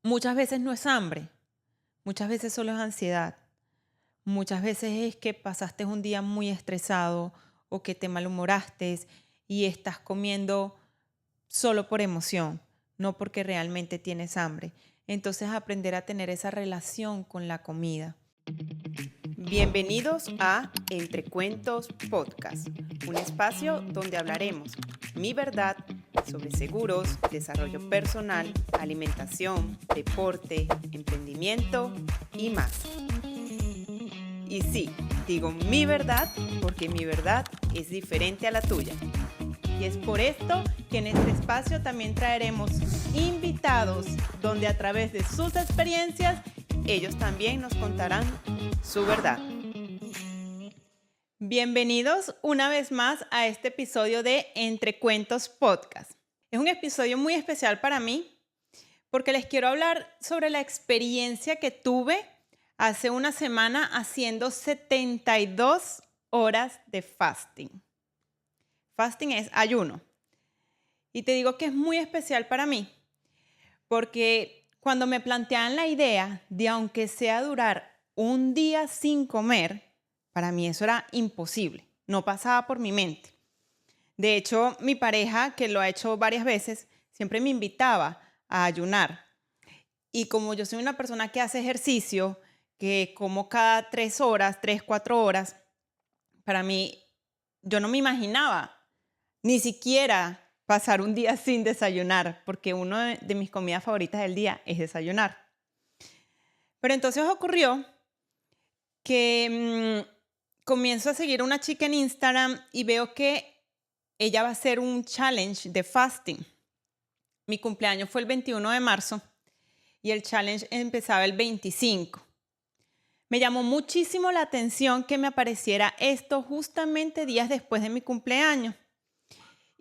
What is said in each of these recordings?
muchas veces no es hambre, muchas veces solo es ansiedad, muchas veces es que pasaste un día muy estresado o que te malhumoraste y estás comiendo solo por emoción, no porque realmente tienes hambre. Entonces aprender a tener esa relación con la comida. Bienvenidos a Entre Cuentos Podcast, un espacio donde hablaremos mi verdad sobre seguros, desarrollo personal, alimentación, deporte, emprendimiento y más. Y sí, digo mi verdad porque mi verdad es diferente a la tuya. Y es por esto que en este espacio también traeremos invitados donde a través de sus experiencias ellos también nos contarán su verdad. Bienvenidos una vez más a este episodio de Entre Cuentos Podcast. Es un episodio muy especial para mí porque les quiero hablar sobre la experiencia que tuve hace una semana haciendo 72 horas de fasting. Fasting es ayuno. Y te digo que es muy especial para mí porque cuando me plantean la idea de aunque sea durar un día sin comer, para mí eso era imposible, no pasaba por mi mente. De hecho, mi pareja, que lo ha hecho varias veces, siempre me invitaba a ayunar. Y como yo soy una persona que hace ejercicio, que como cada 3 horas, 3, 4 horas, para mí, yo no me imaginaba ni siquiera pasar un día sin desayunar, porque una de mis comidas favoritas del día es desayunar. Pero entonces ocurrió que comienzo a seguir a una chica en Instagram y veo que ella va a hacer un challenge de fasting. Mi cumpleaños fue el 21 de marzo y el challenge empezaba el 25. Me llamó muchísimo la atención que me apareciera esto justamente días después de mi cumpleaños.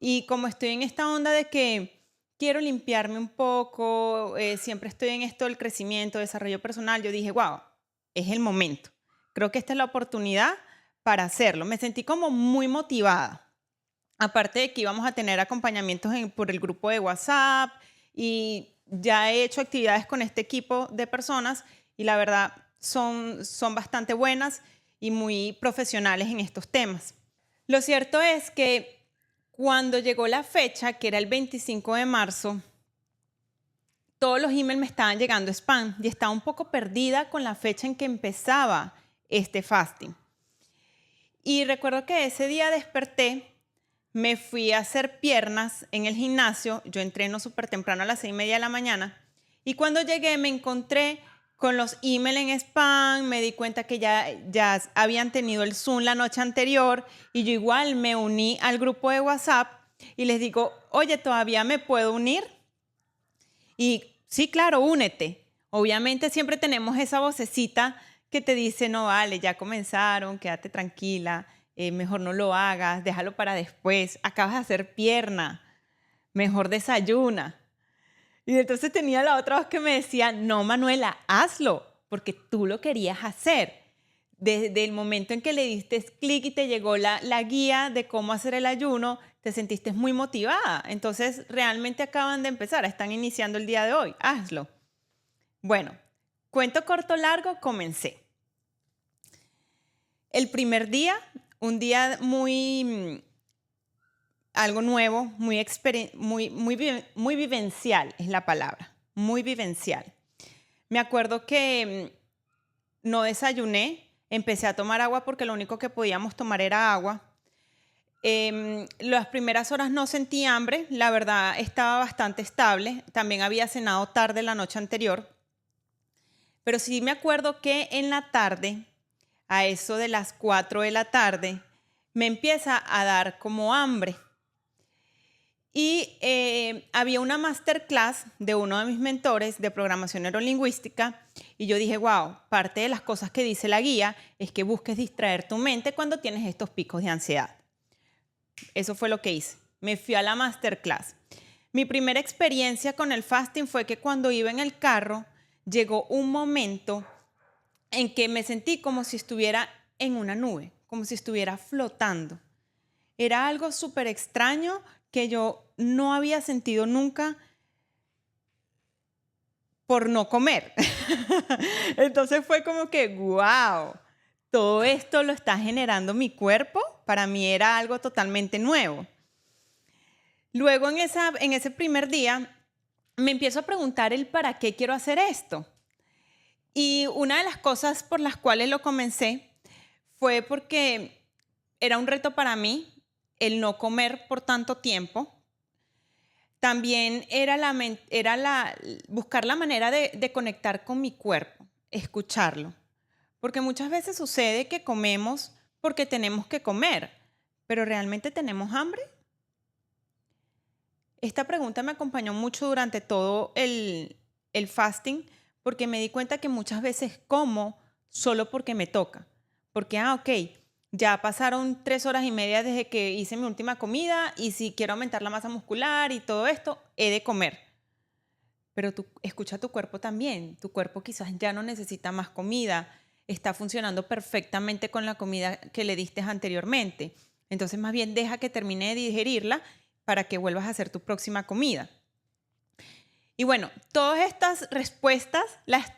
Y como estoy en esta onda de que quiero limpiarme un poco, siempre estoy en esto del crecimiento, desarrollo personal, yo dije, wow, es el momento. Creo que esta es la oportunidad para hacerlo. Me sentí como muy motivada. Aparte de que íbamos a tener acompañamientos por el grupo de WhatsApp y ya he hecho actividades con este equipo de personas y la verdad son bastante buenas y muy profesionales en estos temas. Lo cierto es que cuando llegó la fecha, que era el 25 de marzo, todos los emails me estaban llegando spam y estaba un poco perdida con la fecha en que empezaba este fasting. Y recuerdo que ese día desperté, me fui a hacer piernas en el gimnasio, yo entreno súper temprano a las 6:30 de la mañana, y cuando llegué me encontré con los emails en spam, me di cuenta que ya habían tenido el Zoom la noche anterior, y yo igual me uní al grupo de WhatsApp y les digo, oye, ¿todavía me puedo unir? Y sí, claro, únete. Obviamente siempre tenemos esa vocecita que te dice, no vale, ya comenzaron, quédate tranquila, mejor no lo hagas, déjalo para después, acabas de hacer pierna, mejor desayuna. Y entonces tenía la otra voz que me decía, no, Manuela, hazlo, porque tú lo querías hacer. Desde el momento en que le diste clic y te llegó la guía de cómo hacer el ayuno, te sentiste muy motivada. Entonces, realmente acaban de empezar, están iniciando el día de hoy. Hazlo. Bueno, cuento corto largo, comencé. El primer día, un día algo nuevo, muy vivencial es la palabra, muy vivencial. Me acuerdo que no desayuné, empecé a tomar agua porque lo único que podíamos tomar era agua. Las primeras horas no sentí hambre, la verdad estaba bastante estable, también había cenado tarde la noche anterior, pero sí me acuerdo que en la tarde, a eso de las 4 de la tarde, me empieza a dar como hambre. Y había una masterclass de uno de mis mentores de programación neurolingüística y yo dije, wow, parte de las cosas que dice la guía es que busques distraer tu mente cuando tienes estos picos de ansiedad. Eso fue lo que hice. Me fui a la masterclass. Mi primera experiencia con el fasting fue que cuando iba en el carro llegó un momento en que me sentí como si estuviera en una nube, como si estuviera flotando. Era algo súper extraño que yo no había sentido nunca por no comer. Entonces fue como que, wow, todo esto lo está generando mi cuerpo. Para mí era algo totalmente nuevo. Luego en ese primer día me empiezo a preguntar el para qué quiero hacer esto. Y una de las cosas por las cuales lo comencé fue porque era un reto para mí el no comer por tanto tiempo. También era buscar la manera de conectar con mi cuerpo, escucharlo. Porque muchas veces sucede que comemos porque tenemos que comer, pero ¿realmente tenemos hambre? Esta pregunta me acompañó mucho durante todo el fasting porque me di cuenta que muchas veces como solo porque me toca. Porque, ok, ya pasaron 3 horas y media desde que hice mi última comida y si quiero aumentar la masa muscular y todo esto, he de comer. Pero tú escucha tu cuerpo también. Tu cuerpo quizás ya no necesita más comida. Está funcionando perfectamente con la comida que le diste anteriormente. Entonces, más bien deja que termine de digerirla para que vuelvas a hacer tu próxima comida. Y bueno, todas estas respuestas las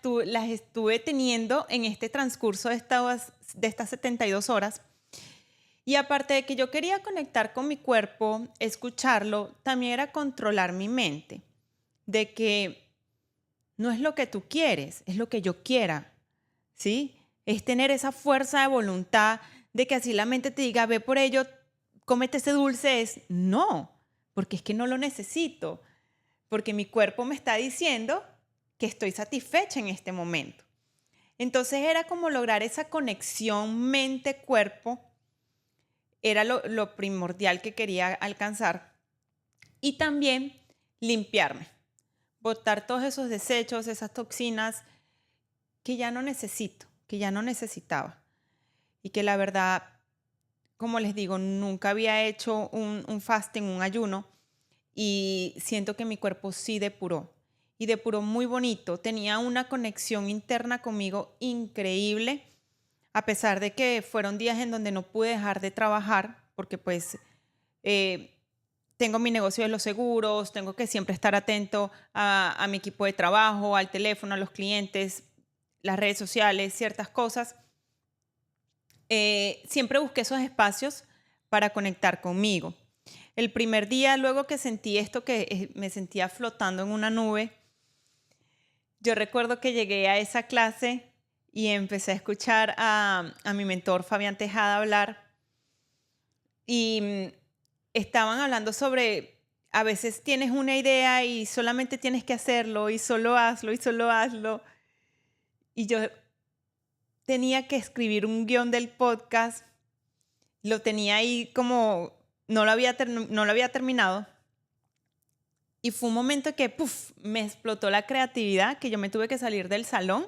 estuve teniendo en este transcurso de estas 72 horas. Y aparte de que yo quería conectar con mi cuerpo, escucharlo, también era controlar mi mente. De que no es lo que tú quieres, es lo que yo quiera, ¿sí? Es tener esa fuerza de voluntad de que así la mente te diga, ve por ello, cómete ese dulce, es no, porque es que no lo necesito, porque mi cuerpo me está diciendo que estoy satisfecha en este momento. Entonces era como lograr esa conexión mente-cuerpo, era lo primordial que quería alcanzar. Y también limpiarme, botar todos esos desechos, esas toxinas que ya no necesito, que ya no necesitaba. Y que la verdad, como les digo, nunca había hecho un fasting, un ayuno, y siento que mi cuerpo sí depuró. Y depuró muy bonito. Tenía una conexión interna conmigo increíble, a pesar de que fueron días en donde no pude dejar de trabajar, porque pues tengo mi negocio de los seguros, tengo que siempre estar atento a mi equipo de trabajo, al teléfono, a los clientes, las redes sociales, ciertas cosas. Siempre busqué esos espacios para conectar conmigo. El primer día, luego que sentí esto, que me sentía flotando en una nube, yo recuerdo que llegué a esa clase y empecé a escuchar a mi mentor Fabián Tejada hablar y estaban hablando sobre, a veces tienes una idea y solamente tienes que hacerlo y solo hazlo y solo hazlo. Y yo tenía que escribir un guión del podcast, lo tenía ahí como, no lo había terminado. Y fue un momento que me explotó la creatividad, que yo me tuve que salir del salón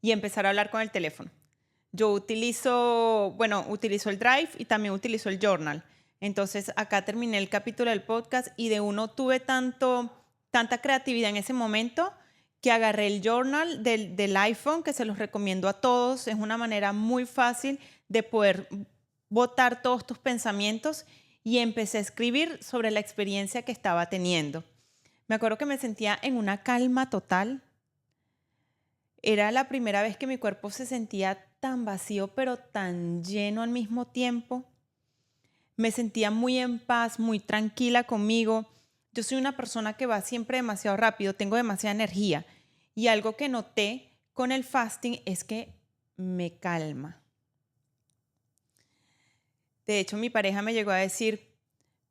y empezar a hablar con el teléfono. Yo utilizo el Drive y también utilizo el Journal. Entonces, acá terminé el capítulo del podcast y de uno tuve tanta creatividad en ese momento que agarré el Journal del iPhone, que se los recomiendo a todos. Es una manera muy fácil de poder botar todos tus pensamientos y empecé a escribir sobre la experiencia que estaba teniendo. Me acuerdo que me sentía en una calma total. Era la primera vez que mi cuerpo se sentía tan vacío, pero tan lleno al mismo tiempo. Me sentía muy en paz, muy tranquila conmigo. Yo soy una persona que va siempre demasiado rápido, tengo demasiada energía. Y algo que noté con el fasting es que me calma. De hecho, mi pareja me llegó a decir,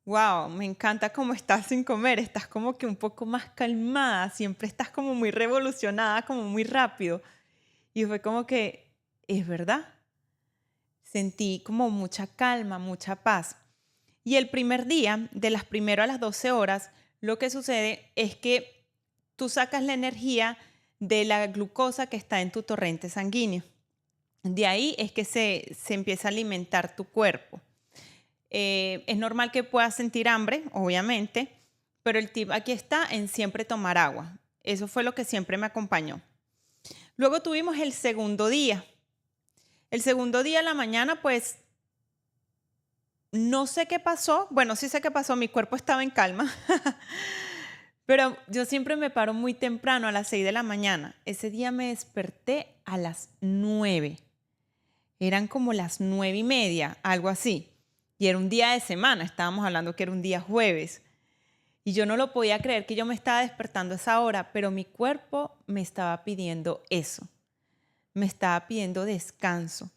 wow, me encanta cómo estás sin comer, estás como que un poco más calmada, siempre estás como muy revolucionada, como muy rápido. Y fue como que, es verdad, sentí como mucha calma, mucha paz. Y el primer día, de las primeras a las 12 horas, lo que sucede es que tú sacas la energía de la glucosa que está en tu torrente sanguíneo. De ahí es que se empieza a alimentar tu cuerpo. Es normal que puedas sentir hambre, obviamente, pero el tip aquí está en siempre tomar agua. Eso fue lo que siempre me acompañó. Luego tuvimos el segundo día. El segundo día en la mañana, pues, no sé qué pasó. Bueno, sí sé qué pasó. Mi cuerpo estaba en calma. Pero yo siempre me paro muy temprano, a las 6 de la mañana. Ese día me desperté a las 9. Eran como las 9:30, algo así. Y era un día de semana, estábamos hablando que era un día jueves. Y yo no lo podía creer que yo me estaba despertando a esa hora, pero mi cuerpo me estaba pidiendo eso. Me estaba pidiendo descanso.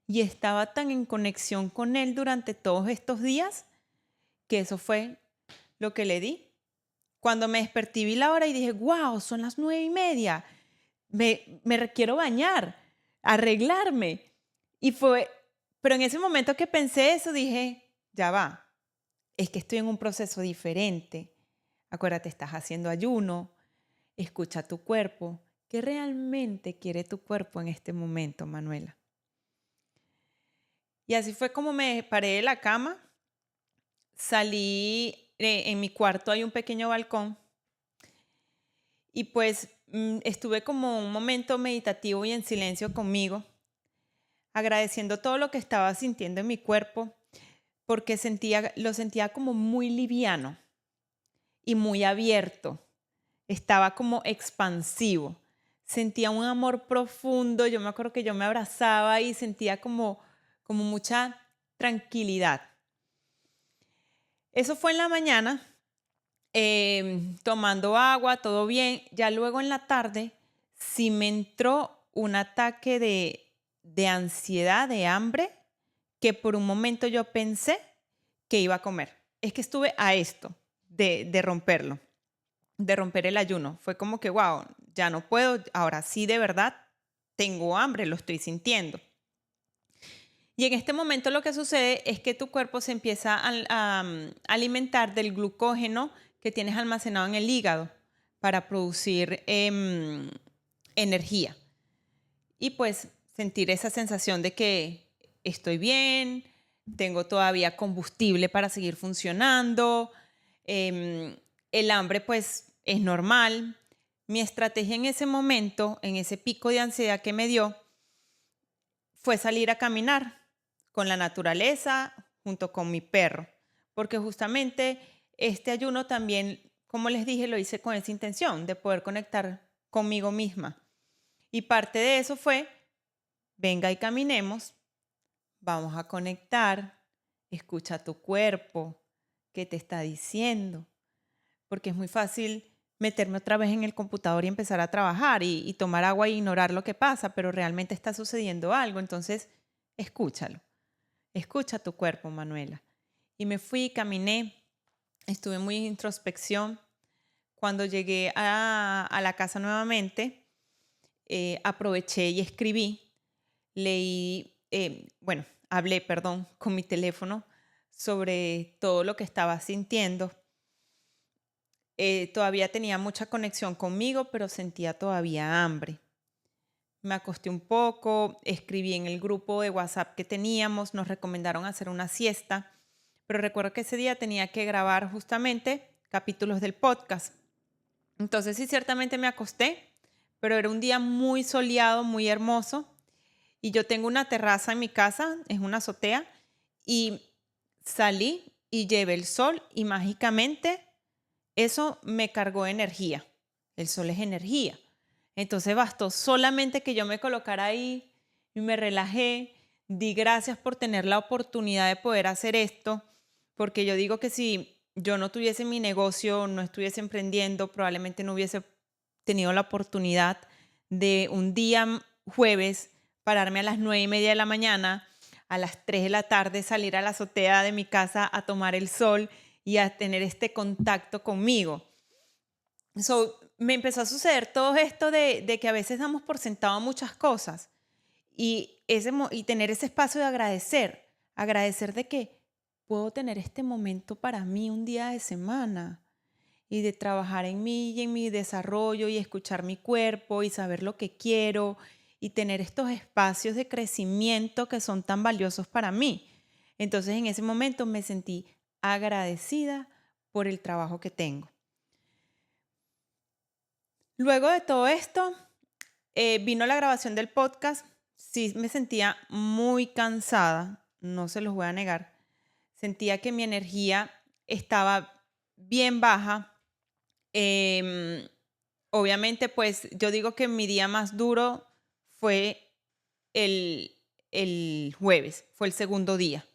Y estaba tan en conexión con él durante todos estos días que eso fue lo que le di. Cuando me desperté vi la hora y dije, wow, son las 9:30. Me requiero bañar, arreglarme. Pero en ese momento que pensé eso dije, ya va, es que estoy en un proceso diferente. Acuérdate, estás haciendo ayuno, escucha tu cuerpo. ¿Qué realmente quiere tu cuerpo en este momento, Manuela? Y así fue como me paré de la cama, salí, en mi cuarto hay un pequeño balcón y pues estuve como un momento meditativo y en silencio conmigo, agradeciendo todo lo que estaba sintiendo en mi cuerpo, porque lo sentía como muy liviano y muy abierto. Estaba como expansivo. Sentía un amor profundo. Yo me acuerdo que yo me abrazaba y sentía como mucha tranquilidad. Eso fue en la mañana, tomando agua, todo bien. Ya luego en la tarde sí me entró un ataque de ansiedad, de hambre, que por un momento yo pensé que iba a comer. Es que estuve a esto de romperlo, de romper el ayuno. Fue como que, wow, ya no puedo, ahora sí de verdad tengo hambre, lo estoy sintiendo. Y en este momento lo que sucede es que tu cuerpo se empieza a alimentar del glucógeno que tienes almacenado en el hígado para producir energía. Y pues sentir esa sensación de que estoy bien, tengo todavía combustible para seguir funcionando, el hambre pues es normal. Mi estrategia en ese momento, en ese pico de ansiedad que me dio, fue salir a caminar con la naturaleza junto con mi perro, porque justamente este ayuno también, como les dije, lo hice con esa intención de poder conectar conmigo misma. Y parte de eso fue, venga y caminemos, vamos a conectar, escucha tu cuerpo, qué te está diciendo, porque es muy fácil meterme otra vez en el computador y empezar a trabajar y tomar agua e ignorar lo que pasa, pero realmente está sucediendo algo, entonces escúchalo. Escucha tu cuerpo, Manuela. Y me fui, caminé, estuve muy en introspección. Cuando llegué a la casa nuevamente, aproveché y escribí, leí, hablé, perdón, con mi teléfono sobre todo lo que estaba sintiendo. Todavía tenía mucha conexión conmigo, pero sentía todavía hambre. Me acosté un poco, escribí en el grupo de WhatsApp que teníamos, nos recomendaron hacer una siesta, pero recuerdo que ese día tenía que grabar justamente capítulos del podcast. Entonces sí, ciertamente me acosté, pero era un día muy soleado, muy hermoso, y yo tengo una terraza en mi casa, es una azotea, y salí y llevé el sol y mágicamente eso me cargó energía. El sol es energía. Entonces bastó solamente que yo me colocara ahí y me relajé. Di gracias por tener la oportunidad de poder hacer esto, porque yo digo que si yo no tuviese mi negocio, no estuviese emprendiendo, probablemente no hubiese tenido la oportunidad de un día jueves pararme a las 9:30 de la mañana, a las 3 de la tarde salir a la azotea de mi casa a tomar el sol y a tener este contacto conmigo. Me empezó a suceder todo esto de que a veces damos por sentado muchas cosas y tener ese espacio de agradecer de que puedo tener este momento para mí un día de semana y de trabajar en mí y en mi desarrollo y escuchar mi cuerpo y saber lo que quiero y tener estos espacios de crecimiento que son tan valiosos para mí. Entonces en ese momento me sentí agradecida por el trabajo que tengo. Luego de todo esto, vino la grabación del podcast. Sí me sentía muy cansada, no se los voy a negar. Sentía que mi energía estaba bien baja. Em, Obviamente, pues yo digo que mi día más duro fue el jueves, fue el segundo día.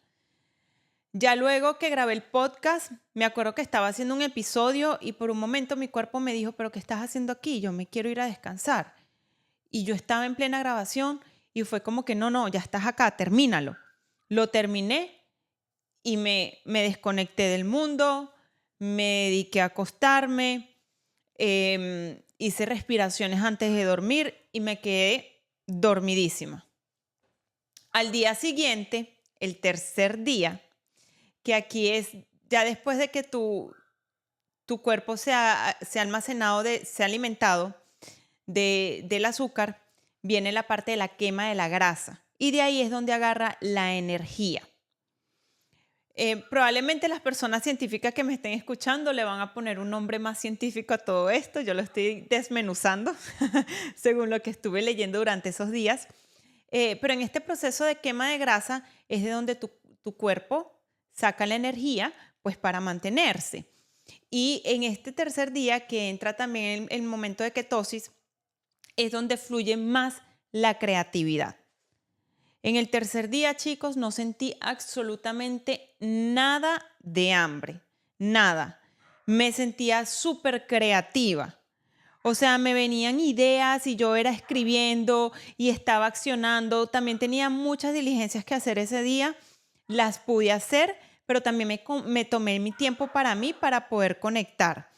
Ya luego que grabé el podcast, me acuerdo que estaba haciendo un episodio y por un momento mi cuerpo me dijo, pero ¿qué estás haciendo aquí? Yo me quiero ir a descansar. Y yo estaba en plena grabación y fue como que no, ya estás acá, termínalo. Lo terminé y me desconecté del mundo, me dediqué a acostarme, hice respiraciones antes de dormir y me quedé dormidísima. Al día siguiente, el tercer día, que aquí es ya después de que tu cuerpo se ha almacenado, se ha alimentado del azúcar, viene la parte de la quema de la grasa. Y de ahí es donde agarra la energía. Probablemente las personas científicas que me estén escuchando le van a poner un nombre más científico a todo esto. Yo lo estoy desmenuzando según lo que estuve leyendo durante esos días. Pero en este proceso de quema de grasa es de donde tu cuerpo saca la energía pues para mantenerse. Y en este tercer día que entra también el momento de ketosis es donde fluye más la creatividad. En el tercer día, chicos, no sentí absolutamente nada de hambre, nada. Me sentía súper creativa. O sea, me venían ideas y yo era escribiendo y estaba accionando. También tenía muchas diligencias que hacer ese día. Las pude hacer, pero también me tomé mi tiempo para mí para poder conectar.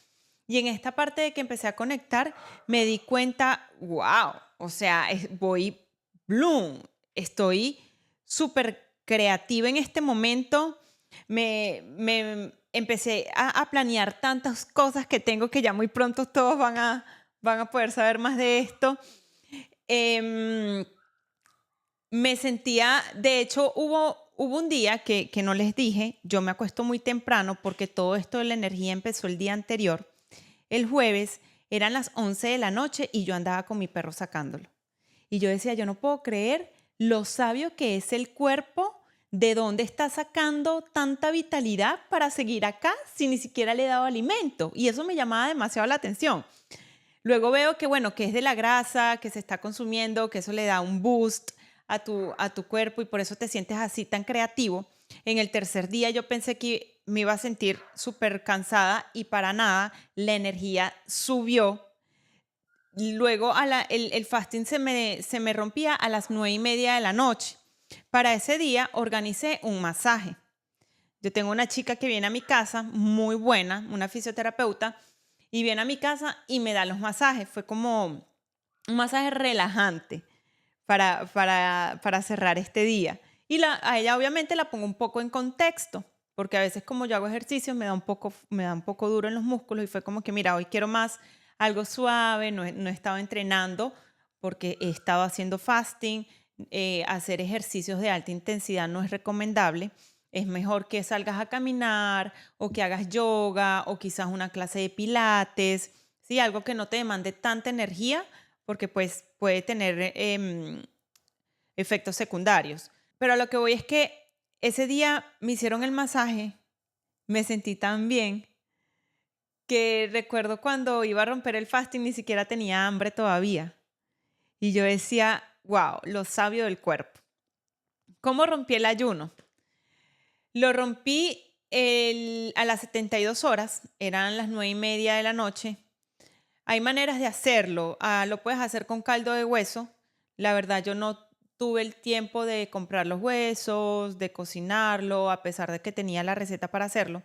Y en esta parte de que empecé a conectar, me di cuenta, wow, o sea, voy bloom, estoy súper creativa en este momento. Me empecé a planear tantas cosas que tengo que ya muy pronto todos van a poder saber más de esto. Me sentía, de hecho, hubo un día que no les dije, yo me acuesto muy temprano porque todo esto de la energía empezó el día anterior. El jueves eran las 11 de la noche y yo andaba con mi perro sacándolo. Y yo decía, yo no puedo creer lo sabio que es el cuerpo, de dónde está sacando tanta vitalidad para seguir acá si ni siquiera le he dado alimento. Y eso me llamaba demasiado la atención. Luego veo que, bueno, que es de la grasa, que se está consumiendo, que eso le da un boost a tu cuerpo y por eso te sientes así tan creativo. En el tercer día yo pensé que me iba a sentir súper cansada y para nada, la energía subió. Luego el fasting se me rompía a las 9:30 de la noche. Para ese día organicé un masaje. Yo tengo una chica que viene a mi casa, muy buena, una fisioterapeuta, y viene a mi casa y me da los masajes. Fue como un masaje relajante para cerrar este día. Y a ella obviamente la pongo un poco en contexto, porque a veces como yo hago ejercicio me da un poco duro en los músculos y fue como que, mira, hoy quiero más algo suave, no he estado entrenando porque he estado haciendo fasting, hacer ejercicios de alta intensidad no es recomendable. Es mejor que salgas a caminar o que hagas yoga o quizás una clase de pilates, ¿sí? Algo que no te demande tanta energía porque pues puede tener efectos secundarios. Pero a lo que voy es que ese día me hicieron el masaje, me sentí tan bien que recuerdo cuando iba a romper el fasting ni siquiera tenía hambre todavía. Y yo decía, wow, lo sabio del cuerpo. ¿Cómo rompí el ayuno? Lo rompí a las 72 horas, eran las 9:30 de la noche. Hay maneras de hacerlo. Lo puedes hacer con caldo de hueso. La verdad, yo no tuve el tiempo de comprar los huesos, de cocinarlo, a pesar de que tenía la receta para hacerlo.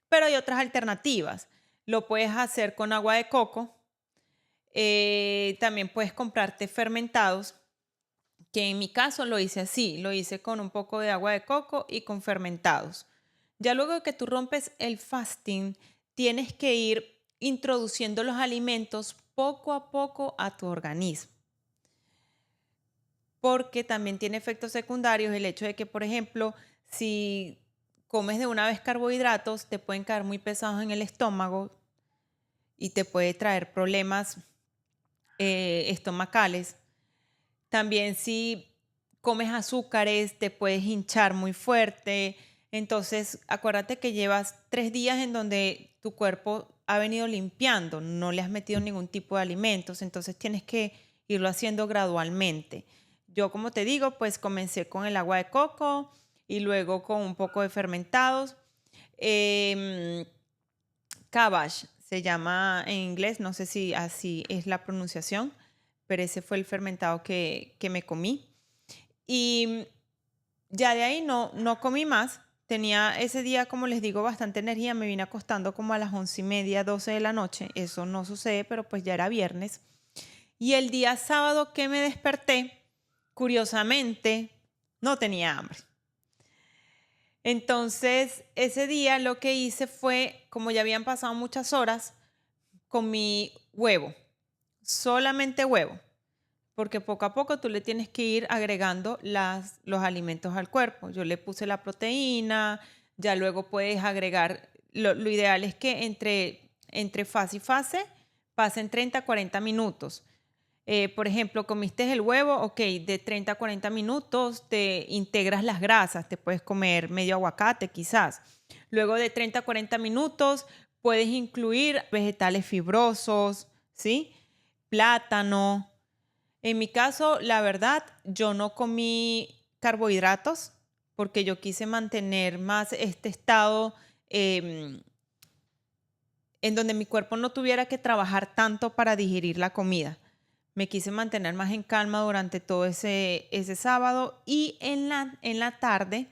Pero hay otras alternativas. Lo puedes hacer con agua de coco. También puedes comprarte fermentados, que en mi caso lo hice así. Lo hice con un poco de agua de coco y con fermentados. Ya luego de que tú rompes el fasting, tienes que ir introduciendo los alimentos poco a poco a tu organismo. Porque también tiene efectos secundarios el hecho de que, por ejemplo, si comes de una vez carbohidratos, te pueden caer muy pesados en el estómago y te puede traer problemas estomacales. También si comes azúcares, te puedes hinchar muy fuerte. Entonces, acuérdate que llevas 3 días en donde tu cuerpo ha venido limpiando, no le has metido ningún tipo de alimentos, entonces tienes que irlo haciendo gradualmente. Yo, como te digo, pues comencé con el agua de coco y luego con un poco de fermentados. Em, Cabbage se llama en inglés, no sé si así es la pronunciación, pero ese fue el fermentado que me comí. Y ya de ahí no comí más. Tenía ese día, como les digo, bastante energía. Me vine acostando como a las 11:30, 12 de la noche. Eso no sucede, pero pues ya era viernes. Y el día sábado que me desperté, curiosamente, no tenía hambre. Entonces, ese día lo que hice fue, como ya habían pasado muchas horas, comí huevo, solamente huevo, porque poco a poco tú le tienes que ir agregando los alimentos al cuerpo. Yo le puse la proteína, ya luego puedes agregar, lo ideal es que entre fase y fase pasen 30 a 40 minutos. Por ejemplo, comiste el huevo, ok, de 30 a 40 minutos te integras las grasas, te puedes comer medio aguacate quizás. Luego de 30 a 40 minutos puedes incluir vegetales fibrosos, ¿sí? Plátano. En mi caso, la verdad, yo no comí carbohidratos porque yo quise mantener más este estado em, en donde mi cuerpo no tuviera que trabajar tanto para digerir la comida. Me quise mantener más en calma durante todo ese sábado y en la tarde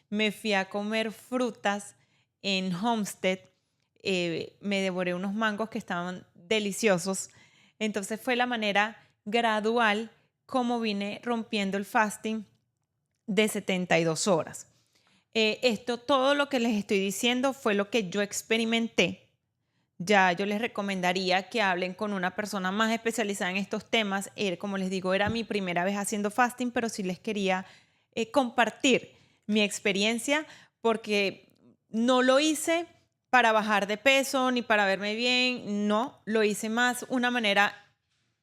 me fui a comer frutas en Homestead. Me devoré unos mangos que estaban deliciosos. Entonces fue la manera gradual como vine rompiendo el fasting de 72 horas. Todo lo que les estoy diciendo fue lo que yo experimenté. Ya yo les recomendaría que hablen con una persona más especializada en estos temas. Como les digo, era mi primera vez haciendo fasting, pero sí les quería compartir mi experiencia porque no lo hice para bajar de peso ni para verme bien, no, lo hice más una manera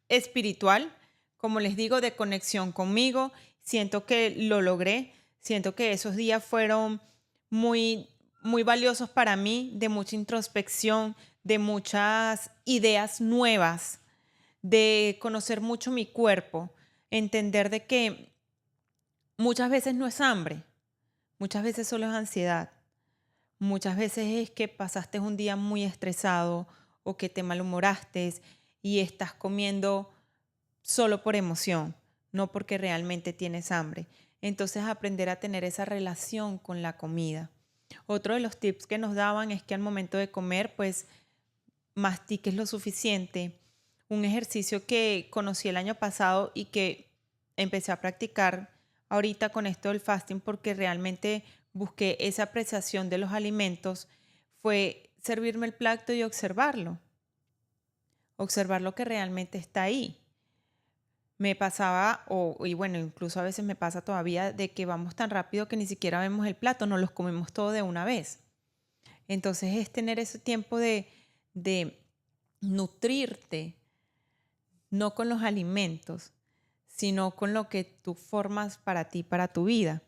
espiritual, como les digo, de conexión conmigo. Siento que lo logré, siento que esos días fueron muy, muy valiosos para mí, de mucha introspección, de muchas ideas nuevas, de conocer mucho mi cuerpo, entender de que muchas veces no es hambre, muchas veces solo es ansiedad, muchas veces es que pasaste un día muy estresado o que te malhumoraste y estás comiendo solo por emoción, no porque realmente tienes hambre. Entonces, aprender a tener esa relación con la comida. Otro de los tips que nos daban es que al momento de comer, pues mastiques lo suficiente. Un ejercicio que conocí el año pasado y que empecé a practicar ahorita con esto del fasting porque realmente busqué esa apreciación de los alimentos fue servirme el plato y observarlo. Observar lo que realmente está ahí. Me pasaba, y bueno, incluso a veces me pasa todavía, de que vamos tan rápido que ni siquiera vemos el plato, nos los comemos todo de una vez. Entonces es tener ese tiempo de nutrirte, no con los alimentos, sino con lo que tú formas para ti, para tu vida.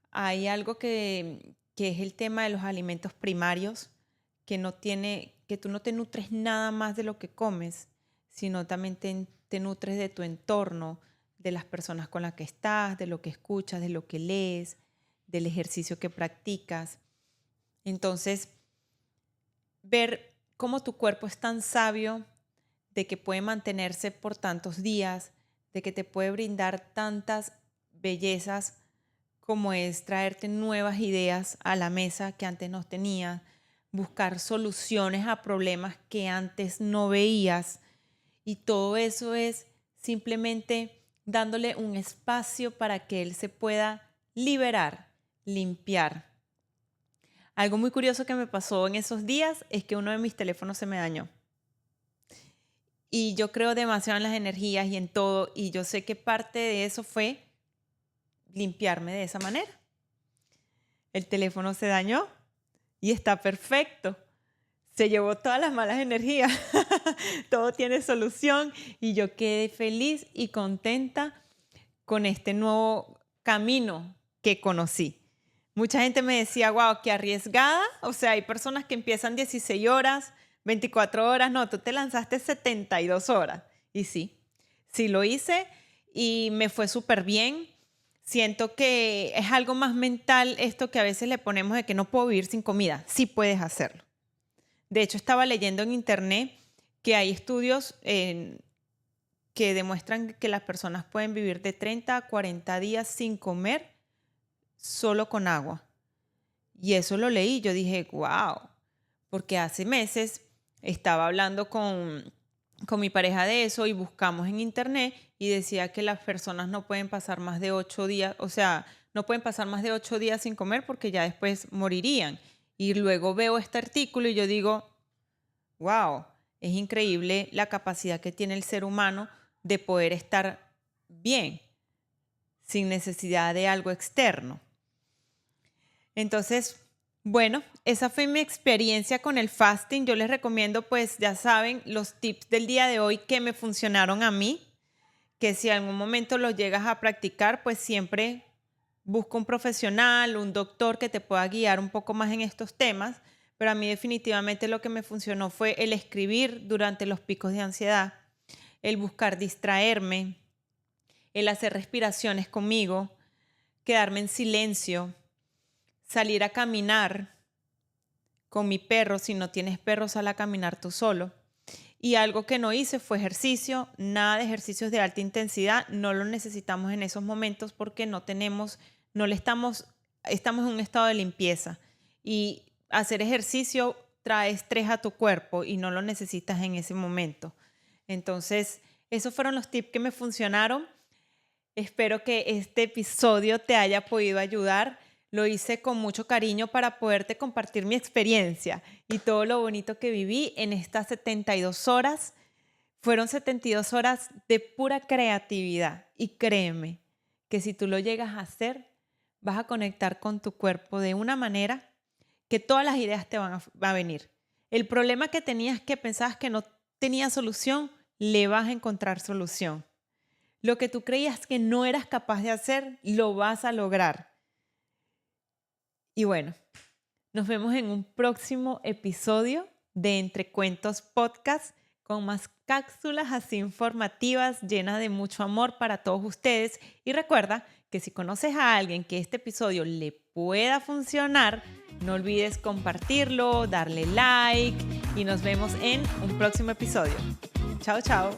Hay algo que es el tema de los alimentos primarios, que tú no te nutres nada más de lo que comes, sino también te nutres de tu entorno, de las personas con las que estás, de lo que escuchas, de lo que lees, del ejercicio que practicas. Entonces, ver cómo tu cuerpo es tan sabio de que puede mantenerse por tantos días, de que te puede brindar tantas bellezas como es traerte nuevas ideas a la mesa que antes no tenías, buscar soluciones a problemas que antes no veías. Y todo eso es simplemente dándole un espacio para que él se pueda liberar, limpiar. Algo muy curioso que me pasó en esos días es que uno de mis teléfonos se me dañó. Y yo creo demasiado en las energías y en todo. Y yo sé que parte de eso fue limpiarme de esa manera. El teléfono se dañó y está perfecto. Se llevó todas las malas energías. Todo tiene solución y yo quedé feliz y contenta con este nuevo camino que conocí. Mucha gente me decía, wow, qué arriesgada. O sea, hay personas que empiezan 16 horas, 24 horas. No, tú te lanzaste 72 horas. Y sí lo hice y me fue súper bien. Siento que es algo más mental esto que a veces le ponemos de que no puedo vivir sin comida. Sí puedes hacerlo. De hecho, estaba leyendo en internet que hay estudios que demuestran que las personas pueden vivir de 30 a 40 días sin comer solo con agua. Y eso lo leí. Yo dije, wow, porque hace meses estaba hablando con mi pareja de eso y buscamos en internet y decía que las personas no pueden pasar más de 8 días, o sea, no pueden pasar más de 8 días sin comer porque ya después morirían. Y luego veo este artículo y yo digo, wow, es increíble la capacidad que tiene el ser humano de poder estar bien sin necesidad de algo externo. Entonces, bueno, esa fue mi experiencia con el fasting. Yo les recomiendo, pues ya saben, los tips del día de hoy que me funcionaron a mí, que si en algún momento los llegas a practicar, pues siempre busca un profesional, un doctor que te pueda guiar un poco más en estos temas. Pero a mí definitivamente lo que me funcionó fue el escribir durante los picos de ansiedad, el buscar distraerme, el hacer respiraciones conmigo, quedarme en silencio, salir a caminar con mi perro. Si no tienes perro, sal a caminar tú solo. Y algo que no hice fue ejercicio, nada de ejercicios de alta intensidad. No lo necesitamos en esos momentos porque estamos en un estado de limpieza. Y hacer ejercicio trae estrés a tu cuerpo y no lo necesitas en ese momento. Entonces, esos fueron los tips que me funcionaron. Espero que este episodio te haya podido ayudar. Lo hice con mucho cariño para poderte compartir mi experiencia y todo lo bonito que viví en estas 72 horas. Fueron 72 horas de pura creatividad y créeme que si tú lo llegas a hacer, vas a conectar con tu cuerpo de una manera que todas las ideas te van a venir. El problema que tenías que pensabas que no tenía solución, le vas a encontrar solución. Lo que tú creías que no eras capaz de hacer, lo vas a lograr. Y bueno, nos vemos en un próximo episodio de Entre Cuentos Podcast con más cápsulas así informativas llenas de mucho amor para todos ustedes. Y recuerda que si conoces a alguien que este episodio le pueda funcionar, no olvides compartirlo, darle like y nos vemos en un próximo episodio. Chao, chao.